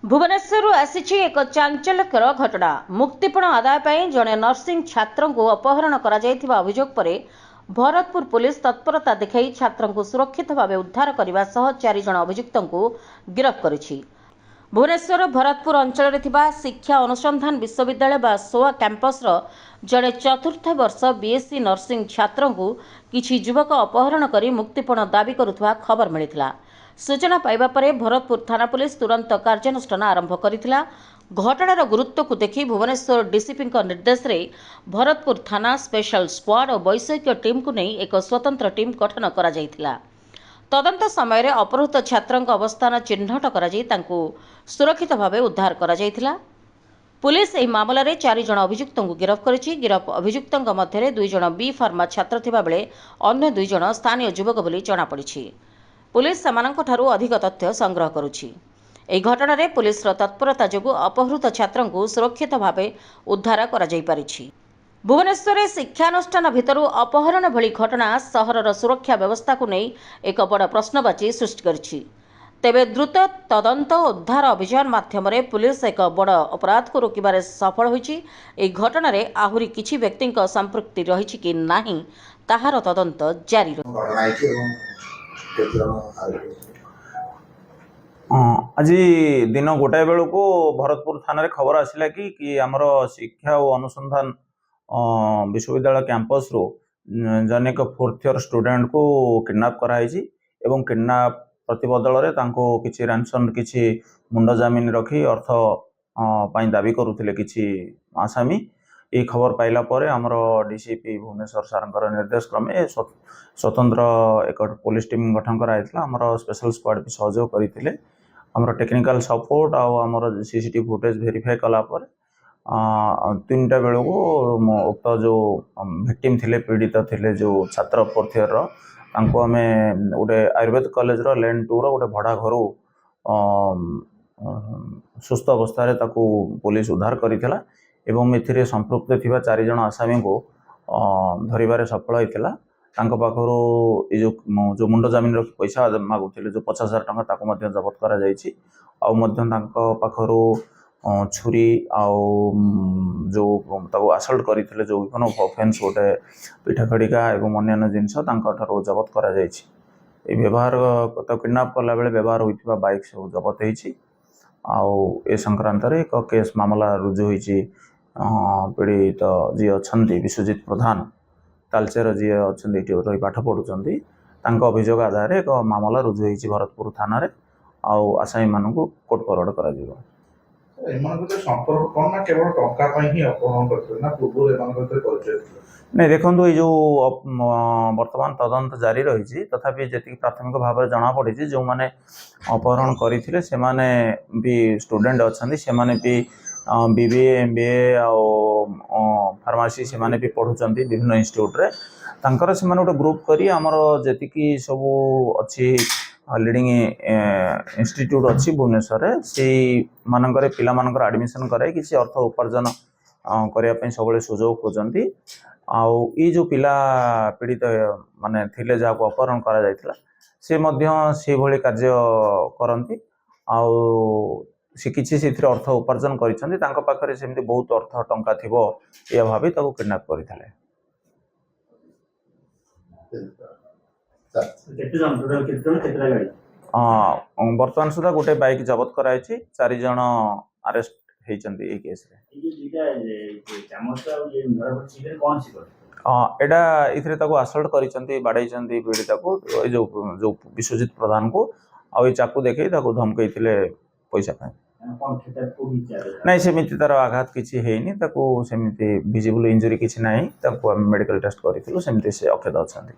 भुवनेश्वर आसी एक चांचल्यकर घटना। मुक्तिपण आदाय पर जड़े नर्सिंग छात्र को अपहरण कर अभियोग पर भरतपुर पुलिस तत्परता देखाई छात्र को सुरक्षित भाव उद्धार करने सह 4 जन अभियुक्त गिरफ्त करिछि। भुवनेश्वर भरतपुर अंचल शिक्षा अनुसंधान विश्वविद्यालय बा सोआ कैंपस जड़े चतुर्थ वर्ष बीएससी नर्सिंग छात्र को किछि युवक अपहरण कर मुक्तिपण दाबी करुवा खबर मिलिथिला। सूचना पाइबा परे भरतपुर थाना पुलिस तुरंत कार्यानुष्ठान आरंभ करिथिला। घटनार गुरुत्व को देखि भुवनेश्वर डीसीपी निर्देश रे भरतपुर थाना स्पेशल स्क्वाड और वैषयिक टीम को नहीं एक स्वतंत्र टीम गठन करा जायथिला। तदंत समय अपहृत छात्र अवस्थान चिन्हट कर सुरक्षित भाव उद्धार करा जायथिला। पुलिस एही मामला रे 4 जन अभियुक्त को गिरफ्त करिछि। गिरफ्त अभियुक्त मध्य 2 जन बी फार्मा छात्र थिबा बेले अन्य 2 जन स्थानीय युवक बोली जଣା पड़िछि। पुलिस सेमानंक ठारू अधिक तथ्य संग्रह करुछि। एही घटना रे पुलिस तत्परता जोगु अपहृत छात्र को सुरक्षित भाव उद्धार करा जाय परिछि। भुवनेश्वर शिक्षानुष्ठान भितरु अपहरण भली घटना सहरर सुरक्षा व्यवस्था को नहीं एक बड़ प्रश्नवाची सृष्टि करिछि। तेबे द्रुत तदंत उद्धार अभियान माध्यम पुलिस एक बड़ अपराध को रोकबार सफल होइछि। एही घटना रे आहुरी किछि व्यक्ति संपृक्ति रहिछि कि नाही ताहार तदंत जारी आज दिन गोटाए बेलू को भरतपुर थाना खबर आसला कि आमर शिक्षा और अनुसंधान विश्वविद्यालय कैंपस रो जनेक 4th ईयर स्टूडेंट को किडनैप कराई एवं किडनैप प्रतिबदल रे तांको किछि रैंसम किछि मुंड जमीन रखी अर्थ पाई दाबी करुथिले किछि आसामी। ये खबर पाइला परे आमर डीसीपी भुवनेश्वर सारंकर निर्देश क्रमे स्वतंत्र एक पुलिस टीम गठन कराइथिला। आमर स्पेशल स्क्वाड भी सहयोग करथिले। आमर टेक्निकल सपोर्ट और आमर सीसीटीवी फुटेज वेरीफाई कला पर 3टा बेलू को उक्त जो विक्टिम थिले पीड़ित थिले जो छात्र 4th ईयर तांको हमें गोटे आयुर्वेद कॉलेज रो लैंड 2 रो गोटे भड़ा घर सुस्थ अवस्था पुलिस उद्धार करिथिला एवं एथिरे संपृक्त थिबा 4 जन आसामी को धरिबारे सफल होइथिला। तांको पाखरो ए जो मुंड जमीन रखी पैसा मागुथिले जो 50,000 टंका ताको मध्य जब्त करा जायछि। आ मध्य तांको पाखरो छुरी आउ जो ताको असल्ट करिथिले जो विभिन्न ऑफेंस गोटे पिठा खड़िका एवं अन्य जिनस तांको ठारो जब्त करा जायछि। ए व्यवहार तो किडनैप कला बेले व्यवहार होइथिबा बाइक सब जब्त होइछि। आउ ए संक्रांत रे एक केस मामला रुजु होइछि। पीड़ित जी अछंती विश्वजित प्रधान तालचेर जी अछंती रही पाठ पढ़ुचंती तांको अभियोग आधार एक मामला रुजु होइछि भरतपुर थाना रे। आउ आसामी मानकु कोर्ट फरवर्ड करा जिवो। संपर्क कोन ना केवल टंका पई ही अपहरण करथि ना पूर्व एमानक परिचय नहीं देखो ये जो वर्तमान तदंत जारी रही तथापि जी प्राथमिक भाव में जना पड़ी जो मैंने अपहरण करते से माने भी स्टूडेंट अच्छा से माने भी बीबीए एमबीए फार्मासी से माने भी पढ़ुं विभिन्न इंस्टीट्यूट रे तांकर से माने गोटे ग्रुप करी आमर जी सब अच्छी लीडिंग इंस्टीट्यूट अच्छी भुवनेश्वर से मानकर पिला मानकर एडमिशन कराई किसी अर्थ उपार्जन करने सब सुजोग खोजती। आउ ये जो पिला पीड़ित माने थिले जहाँ को अपहरण करा जायतिला से मध्य से भली कार्य करती। आउ से किछि सेथिरे अर्थ उपार्जन करिसंती तांको पाखरे सेमति बहुत अर्थ टंका थिबो या भाबी ताको किडनैप करिथले। वर्तमान सुधा गोटे बाइक जब्त कराई 4 जन अरेस्ट होइचंती ए केस रे। एटा इथरे ताको असल्ट करिसंती बाडैचंती पीड़िता को जो विश्वजित प्रधान को आ चाकू देखै ताको धमकैथिले पैसा पाए नहीं सेमिति तार आघात किछि हेइनी ताको सेमिति विजिबल इंजुरी किछि नाही ताको हम मेडिकल टेस्ट करिथिलु सेमिति से अक्षत अछंती।